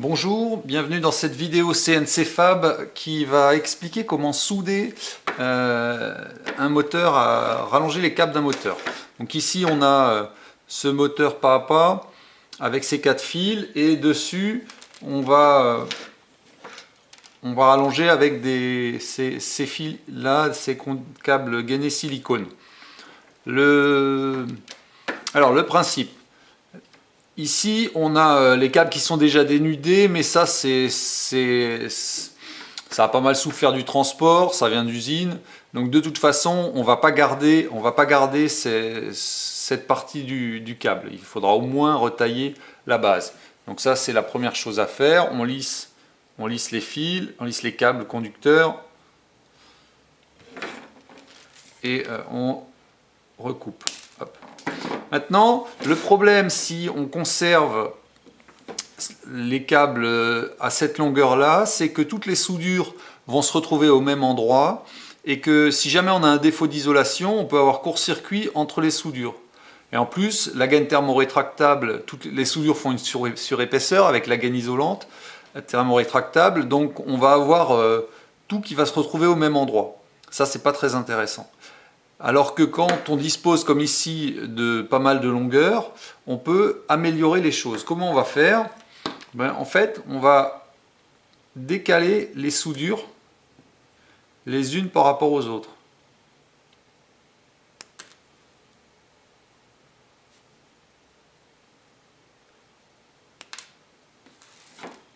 Bonjour, bienvenue dans cette vidéo CNC Fab qui va expliquer comment souder un moteur, à rallonger les câbles d'un moteur. Donc ici on a ce moteur pas à pas avec ses 4 fils et dessus on va rallonger avec ces fils là, ces câbles gainés silicone. Alors le principe. Ici, on a les câbles qui sont déjà dénudés, mais ça, ça a pas mal souffert du transport, ça vient d'usine. Donc de toute façon, on va pas garder cette partie du câble. Il faudra au moins retailler la base. Donc ça, c'est la première chose à faire. On lisse les fils, on lisse les câbles conducteurs et on recoupe. Hop. Maintenant, le problème si on conserve les câbles à cette longueur-là, c'est que toutes les soudures vont se retrouver au même endroit et que si jamais on a un défaut d'isolation, on peut avoir court-circuit entre les soudures. Et en plus, la gaine thermorétractable, toutes les soudures font une surépaisseur avec la gaine isolante thermorétractable, donc on va avoir tout qui va se retrouver au même endroit. Ça, c'est pas très intéressant. Alors que quand on dispose, comme ici, de pas mal de longueur, on peut améliorer les choses. Comment on va faire? En fait, on va décaler les soudures les unes par rapport aux autres.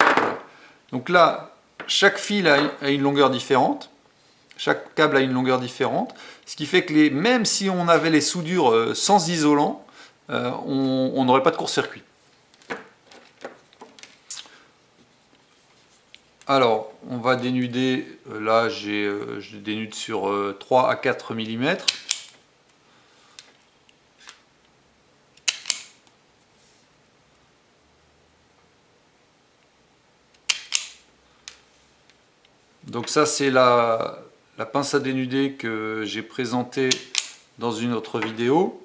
Voilà. Donc là, chaque fil a une longueur différente. Chaque câble a une longueur différente, ce qui fait que même si on avait les soudures sans isolant, on n'aurait pas de court-circuit. Alors, on va dénuder, là je dénude sur 3 à 4 mm. Donc ça c'est la pince à dénuder que j'ai présentée dans une autre vidéo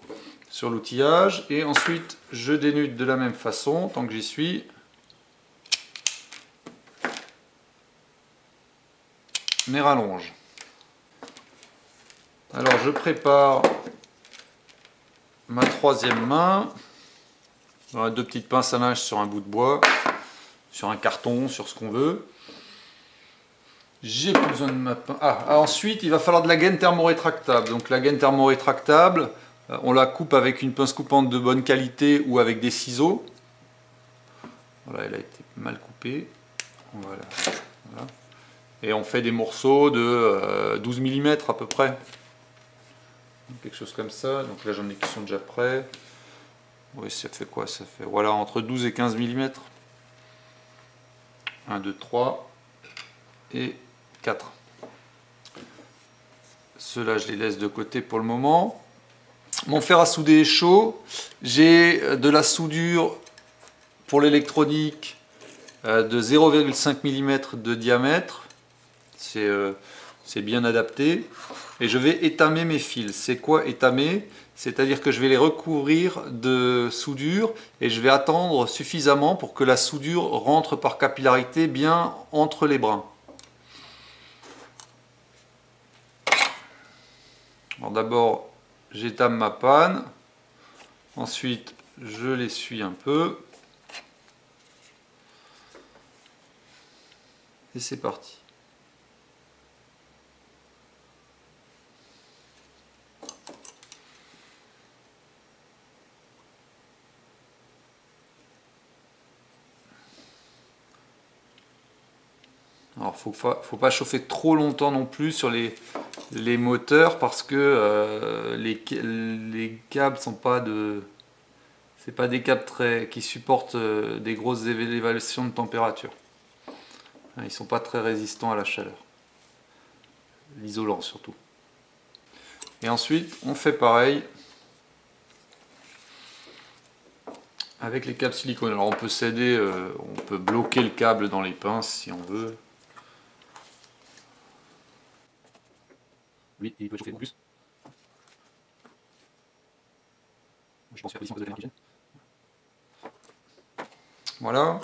sur l'outillage. Et ensuite, je dénude de la même façon, tant que j'y suis. Mes rallonges. Alors, je prépare ma troisième main. On a deux petites pinces à linge sur un bout de bois, sur un carton, sur ce qu'on veut. J'ai plus besoin de ma pince. Ensuite, il va falloir de la gaine thermorétractable. Donc la gaine thermorétractable, on la coupe avec une pince coupante de bonne qualité ou avec des ciseaux. Voilà, elle a été mal coupée. Voilà. Et on fait des morceaux de 12 mm à peu près. Quelque chose comme ça. Donc là, j'en ai qui sont déjà prêts. Oui, ça fait quoi? Ça fait voilà, entre 12 et 15 mm. 1, 2, 3 et 4. Ceux-là, je les laisse de côté pour le moment. Mon fer à souder est chaud. J'ai de la soudure pour l'électronique de 0,5 mm de diamètre. C'est bien adapté. Et je vais étamer mes fils. C'est quoi étamer? C'est-à-dire que je vais les recouvrir de soudure et je vais attendre suffisamment pour que la soudure rentre par capillarité bien entre les brins. Alors d'abord, j'étame ma panne. Ensuite, je l'essuie un peu. Et c'est parti. Alors, faut pas chauffer trop longtemps non plus sur les moteurs parce que les câbles sont pas c'est pas des câbles qui supportent des grosses élévations de température. Ils sont pas très résistants à la chaleur. L'isolant surtout. Et ensuite, on fait pareil avec les câbles silicone. Alors on peut s'aider, on peut bloquer le câble dans les pinces si on veut. Lui, il peut chauffer beaucoup plus. Je pense faire ici en cause de l'énergie. Voilà.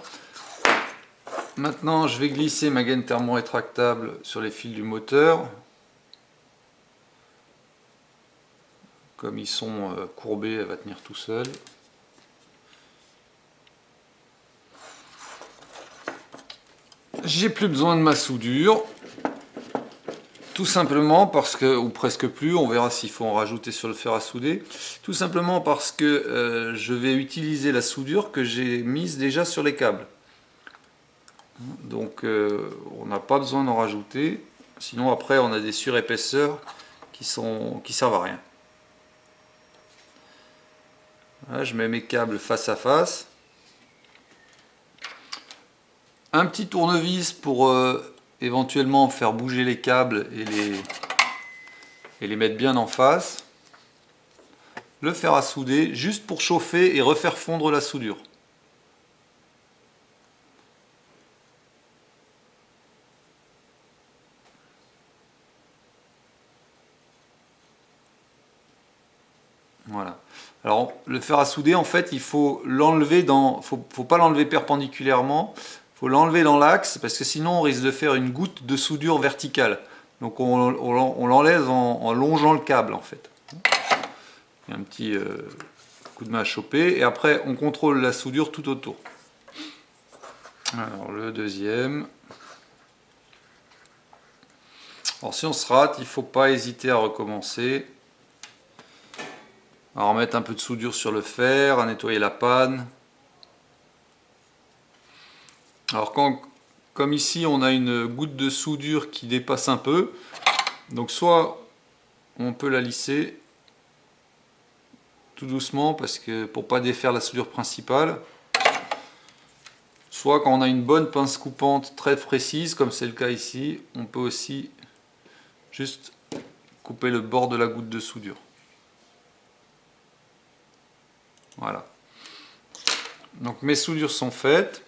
Maintenant, je vais glisser ma gaine thermorétractable sur les fils du moteur. Comme ils sont courbés, elle va tenir tout seul. J'ai plus besoin de ma soudure. Tout simplement parce que, ou presque plus, on verra s'il faut en rajouter sur le fer à souder. Tout simplement parce que je vais utiliser la soudure que j'ai mise déjà sur les câbles. Donc on n'a pas besoin d'en rajouter. Sinon après on a des surépaisseurs qui servent à rien. Là, je mets mes câbles face à face. Un petit tournevis pour éventuellement faire bouger les câbles et les mettre bien en face. Le fer à souder juste pour chauffer et refaire fondre la soudure. Voilà. Alors le fer à souder, en fait, il faut l'enlever faut pas l'enlever perpendiculairement, il faut l'enlever dans l'axe parce que sinon on risque de faire une goutte de soudure verticale. Donc on l'enlève en longeant le câble en fait. Il y a un petit coup de main à choper et après on contrôle la soudure tout autour. Alors le deuxième. Alors si on se rate, il ne faut pas hésiter à recommencer. À remettre un peu de soudure sur le fer, à nettoyer la panne. Alors comme ici on a une goutte de soudure qui dépasse un peu, donc soit on peut la lisser tout doucement parce que pour pas défaire la soudure principale, soit quand on a une bonne pince coupante très précise comme c'est le cas ici, on peut aussi juste couper le bord de la goutte de soudure. Voilà. Donc mes soudures sont faites.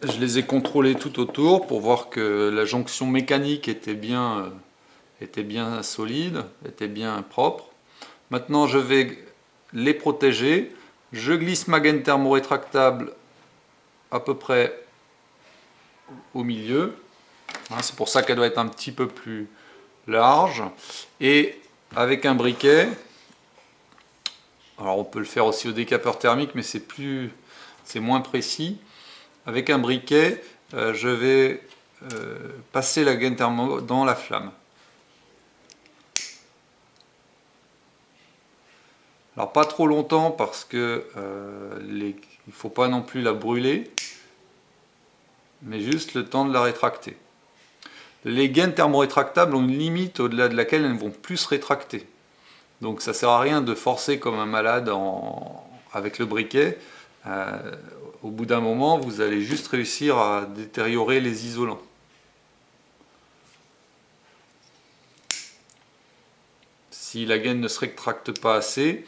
Je les ai contrôlées tout autour pour voir que la jonction mécanique était bien solide, était bien propre. Maintenant je vais les protéger. Je glisse ma gaine thermorétractable à peu près au milieu. C'est pour ça qu'elle doit être un petit peu plus large. Et avec un briquet, alors on peut le faire aussi au décapeur thermique, mais c'est moins précis. Avec un briquet, je vais passer la gaine thermo dans la flamme. Alors pas trop longtemps parce que il ne faut pas non plus la brûler, mais juste le temps de la rétracter. Les gaines thermorétractables ont une limite au-delà de laquelle elles ne vont plus se rétracter. Donc ça ne sert à rien de forcer comme un malade avec le briquet. Au bout d'un moment, vous allez juste réussir à détériorer les isolants. Si la gaine ne se rétracte pas assez,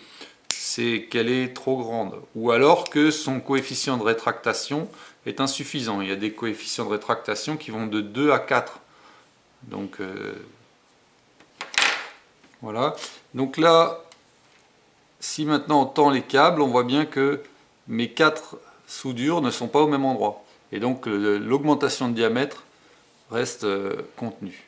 c'est qu'elle est trop grande. Ou alors que son coefficient de rétractation est insuffisant. Il y a des coefficients de rétractation qui vont de 2 à 4. Donc voilà. Donc là, si maintenant on tend les câbles, on voit bien que mes 4 soudures ne sont pas au même endroit. Et donc l'augmentation de diamètre reste contenue.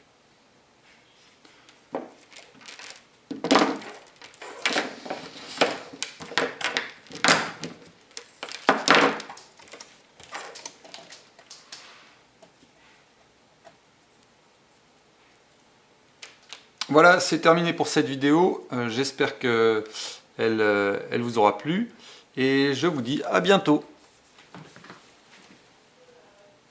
Voilà, c'est terminé pour cette vidéo. J'espère qu'elle vous aura plu. Et je vous dis à bientôt.